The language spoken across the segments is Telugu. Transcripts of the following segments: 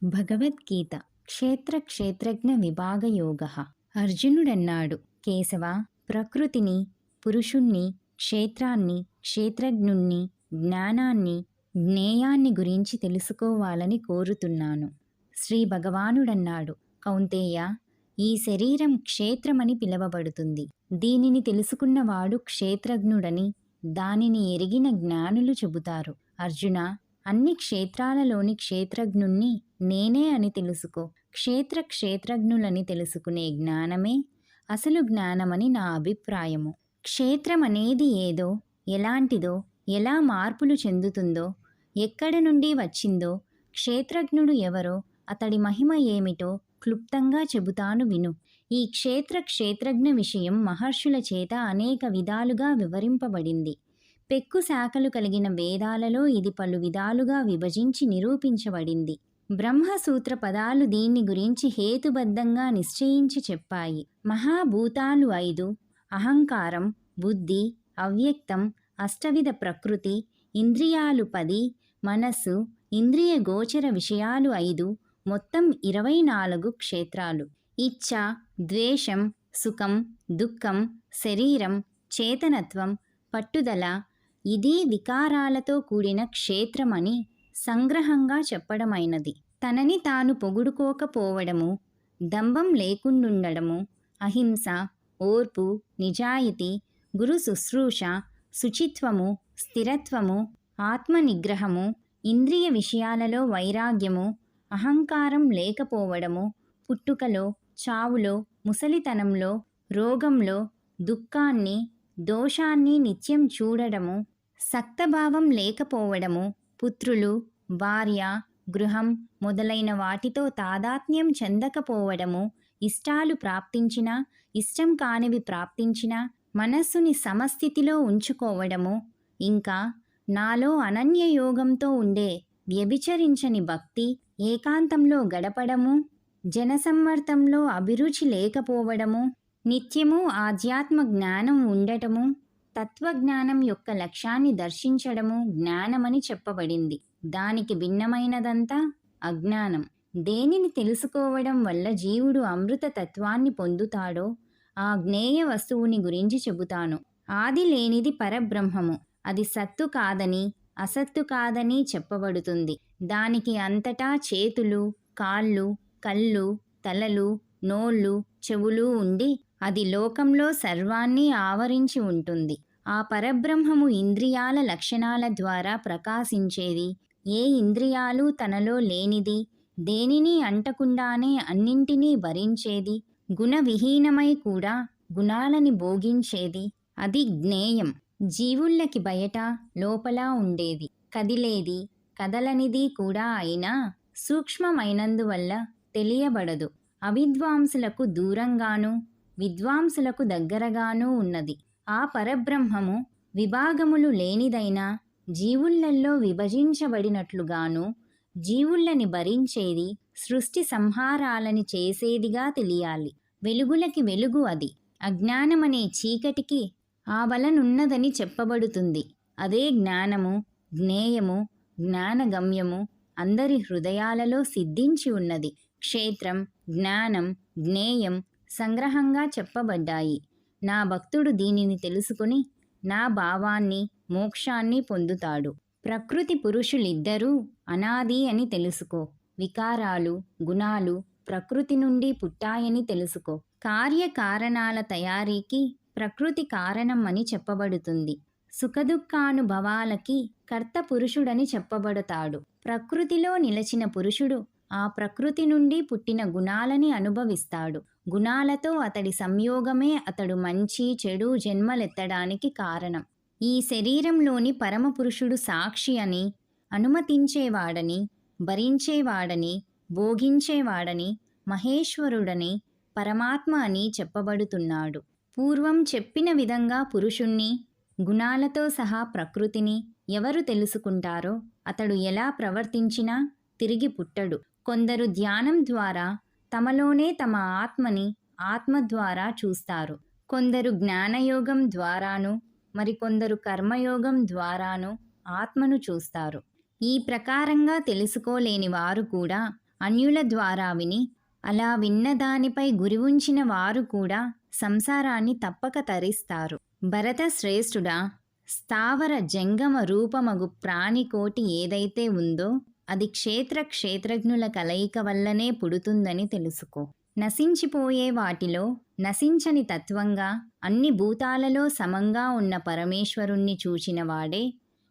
భగవద్గీత క్షేత్ర క్షేత్రజ్ఞ విభాగయోగ. అర్జునుడన్నాడు, కేశవ, ప్రకృతిని, పురుషుణ్ణి, క్షేత్రాన్ని, క్షేత్రజ్ఞుణ్ణి, జ్ఞానాన్ని, జ్ఞేయాన్ని గురించి తెలుసుకోవాలని కోరుతున్నాను. శ్రీ భగవానుడన్నాడు, కౌంతేయ, ఈ శరీరం క్షేత్రమని పిలవబడుతుంది. దీనిని తెలుసుకున్నవాడు క్షేత్రజ్ఞుడని దానిని ఎరిగిన జ్ఞానులు చెబుతారు. అర్జున, అన్ని క్షేత్రాలలోని క్షేత్రజ్ఞుణ్ణి నేనే అని తెలుసుకో. క్షేత్రజ్ఞులని తెలుసుకునే జ్ఞానమే అసలు జ్ఞానమని నా అభిప్రాయము. క్షేత్రం అనేది ఏదో, ఎలాంటిదో, ఎలా మార్పులు చెందుతుందో, ఎక్కడ నుండి వచ్చిందో, క్షేత్రజ్ఞుడు ఎవరో, అతడి మహిమ ఏమిటో క్లుప్తంగా చెబుతాను విను. ఈ క్షేత్రజ్ఞ విషయం మహర్షుల చేత అనేక విధాలుగా వివరింపబడింది. పెక్కు శాఖలు కలిగిన వేదాలలో ఇది పలు విధాలుగా విభజించి నిరూపించబడింది. బ్రహ్మసూత్ర పదాలు దీన్ని గురించి హేతుబద్ధంగా నిశ్చయించి చెప్పాయి. మహాభూతాలు 5, అహంకారం, బుద్ధి, అవ్యక్తం, అష్టవిధ ప్రకృతి, ఇంద్రియాలు 10, మనస్సు, ఇంద్రియ గోచర విషయాలు 5, మొత్తం 24 క్షేత్రాలు. ఇచ్ఛ, ద్వేషం, సుఖం, దుఃఖం, శరీరం, చేతనత్వం, పట్టుదల, ఇది వికారాలతో కూడిన క్షేత్రమని సంగ్రహంగా చెప్పడమైనది. తనని తాను పొగుడుకోకపోవడము, దంభం లేకుండుండడము, అహింస, ఓర్పు, నిజాయితీ, గురు శుశ్రూష, శుచిత్వము, స్థిరత్వము, ఆత్మనిగ్రహము, ఇంద్రియ విషయాలలో వైరాగ్యము, అహంకారం లేకపోవడము, పుట్టుకలో, చావులో, ముసలితనంలో, రోగంలో, దుఃఖాన్ని, దోషాన్ని నిత్యం చూడడము, సక్తభావం లేకపోవడము, పుత్రులు, భార్య, గృహం మొదలైన వాటితో తాదాత్మ్యం చెందకపోవడము, ఇష్టాలు ప్రాప్తించినా, ఇష్టం కానివి ప్రాప్తించినా మనస్సుని సమస్థితిలో ఉంచుకోవడము, ఇంకా నాలో అనన్యయోగంతో ఉండే వ్యభిచరించని భక్తి, ఏకాంతంలో గడపడము, జనసమ్మర్దంలో అభిరుచి లేకపోవడము, నిత్యము ఆధ్యాత్మ జ్ఞానం ఉండటము, తత్వజ్ఞానం యొక్క లక్ష్యాన్ని దర్శించడము జ్ఞానమని చెప్పబడింది. దానికి భిన్నమైనదంతా అజ్ఞానం. దేనిని తెలుసుకోవడం వల్ల జీవుడు అమృత తత్వాన్ని పొందుతాడో ఆ జ్ఞేయ వస్తువుని గురించి చెబుతాను. ఆది లేనిది పరబ్రహ్మము. అది సత్తు కాదని, అసత్తు కాదని చెప్పబడుతుంది. దానికి అంతటా చేతులు, కాళ్ళు, కళ్ళు, తలలు, నోళ్ళు, చెవులు ఉండి అది లోకంలో సర్వాన్ని ఆవరించి ఉంటుంది. ఆ పరబ్రహ్మము ఇంద్రియాల లక్షణాల ద్వారా ప్రకాశించేది. ఏ ఇంద్రియాలు తనలో లేనిది, దేనిని అంటకుండానే అన్నింటినీ భరించేది, గుణవిహీనమై కూడా గుణాలని భోగించేది, అది జ్ఞేయం. జీవుళ్ళకి బయట, లోపల ఉండేది, కదిలేది, కదలనిది కూడా అయినా సూక్ష్మమైనందువల్ల తెలియబడదు. అవిద్వాంసులకు దూరంగానూ, విద్వాంసులకు దగ్గరగానూ ఉన్నది. ఆ పరబ్రహ్మము విభాగములు లేనిదైనా జీవుళ్ళల్లో విభజించబడినట్లుగాను జీవుళ్ళని భరించేది, సృష్టి సంహారాలని చేసేదిగా తెలియాలి. వెలుగులకి వెలుగు అది. అజ్ఞానమనే చీకటికి ఆవలనున్నదని చెప్పబడుతుంది. అదే జ్ఞానము, జ్ఞేయము, జ్ఞానగమ్యము అందరి హృదయాలలో సిద్ధించి ఉన్నది. క్షేత్రం, జ్ఞానం, జ్ఞేయం సంగ్రహంగా చెప్పబడ్డాయి. నా భక్తుడు దీనిని తెలుసుకుని నా భావాన్ని, మోక్షాన్ని పొందుతాడు. ప్రకృతి పురుషులిద్దరూ అనాది అని తెలుసుకో. వికారాలు, గుణాలు ప్రకృతి నుండి పుట్టాయని తెలుసుకో. కార్యకారణాల తయారీకి ప్రకృతి కారణం అని చెప్పబడుతుంది. సుఖదుఖానుభవాలకి కర్త పురుషుడని చెప్పబడతాడు. ప్రకృతిలో నిలచిన పురుషుడు ఆ ప్రకృతి నుండి పుట్టిన గుణాలని అనుభవిస్తాడు. గుణాలతో అతడి సంయోగమే అతడు మంచి చెడు జన్మలెత్తడానికి కారణం. ఈ శరీరంలోని పరమపురుషుడు సాక్షి అని, అనుమతించేవాడని, భరించేవాడని, భోగించేవాడని, మహేశ్వరుడని, పరమాత్మ అని చెప్పబడుతున్నాడు. పూర్వం చెప్పిన విధంగా పురుషుణ్ణి, గుణాలతో సహా ప్రకృతిని ఎవరు తెలుసుకుంటారో అతడు ఎలా ప్రవర్తించినా తిరిగి పుట్టడు. కొందరు ధ్యానం ద్వారా తమలోనే తమ ఆత్మని ఆత్మ ద్వారా చూస్తారు. కొందరు జ్ఞానయోగం ద్వారాను, మరికొందరు కర్మయోగం ద్వారాను ఆత్మను చూస్తారు. ఈ ప్రకారంగా తెలుసుకోలేని వారు కూడా అన్యుల ద్వారా విని అలా విన్న దానిపై గురి ఉంచిన వారు కూడా సంసారాన్ని తప్పక తరిస్తారు. భరత శ్రేష్ఠుడా, స్థావర జంగమ రూపమగు ప్రాణికోటి ఏదైతే ఉందో అది క్షేత్రజ్ఞుల కలయిక వల్లనే పుడుతుందని తెలుసుకో. నశించిపోయే వాటిలో నశించని తత్వంగా అన్ని భూతాలలో సమంగా ఉన్న పరమేశ్వరుణ్ణి చూచిన వాడే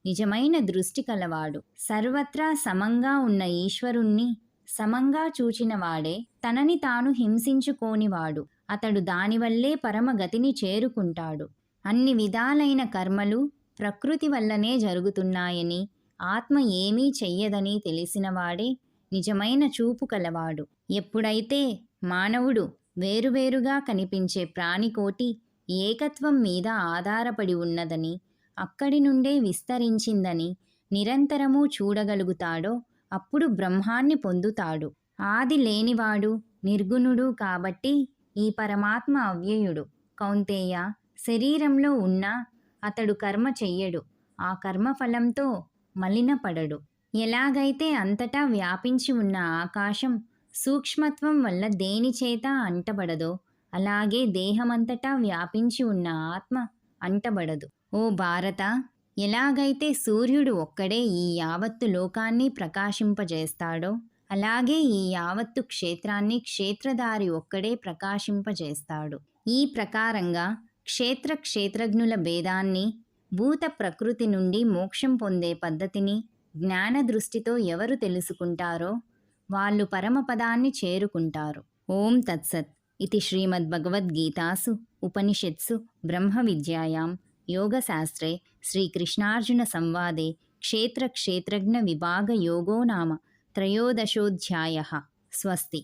నిజమైన దృష్టి కలవాడు. సర్వత్రా సమంగా ఉన్న ఈశ్వరుణ్ణి సమంగా చూచిన వాడే తనని తాను హింసించుకోనివాడు. అతడు దానివల్లే పరమగతిని చేరుకుంటాడు. అన్ని విధాలైన కర్మలు ప్రకృతి వల్లనే జరుగుతున్నాయని, ఆత్మ ఏమీ చెయ్యదని తెలిసినవాడే నిజమైన చూపు కలవాడు. ఎప్పుడైతే మానవుడు వేరువేరుగా కనిపించే ప్రాణికోటి ఏకత్వం మీద ఆధారపడి ఉన్నదని, అక్కడి నుండే విస్తరించిందని నిరంతరము చూడగలుగుతాడో అప్పుడు బ్రహ్మాన్ని పొందుతాడు. ఆది లేనివాడు, నిర్గుణుడు కాబట్టి ఈ పరమాత్మ అవ్యయుడు. కౌంతేయ, శరీరంలో ఉన్నా అతడు కర్మ చెయ్యడు. ఆ కర్మఫలంతో మలినపడడు. ఎలాగైతే అంతటా వ్యాపించి ఉన్న ఆకాశం సూక్ష్మత్వం వల్ల దేనిచేత అంటబడదో అలాగే దేహమంతటా వ్యాపించి ఉన్న ఆత్మ అంటబడదు. ఓ భారత, ఎలాగైతే సూర్యుడు ఒక్కడే ఈ యావత్తు లోకాన్ని ప్రకాశింపజేస్తాడో అలాగే ఈ యావత్తు క్షేత్రాన్ని క్షేత్రధారి ఒక్కడే ప్రకాశింపజేస్తాడు. ఈ ప్రకారంగా క్షేత్రజ్ఞుల భేదాన్ని, భూత ప్రకృతి నుండి మోక్షం పొందే పద్ధతిని జ్ఞాన దృష్టితో ఎవరు తెలుసుకుంటారో వాళ్ళు పరమపదాన్ని చేరుకుంటారు. ఓం తత్సత్. ఇది శ్రీమద్భగవద్గీతాసు ఉపనిషత్సు బ్రహ్మ విద్యాయాం యోగశాస్త్రే శ్రీకృష్ణార్జున సంవాదే క్షేత్రజ్ఞ విభాగ యోగో నామ త్రయోదశోధ్యాయః. స్వస్తి.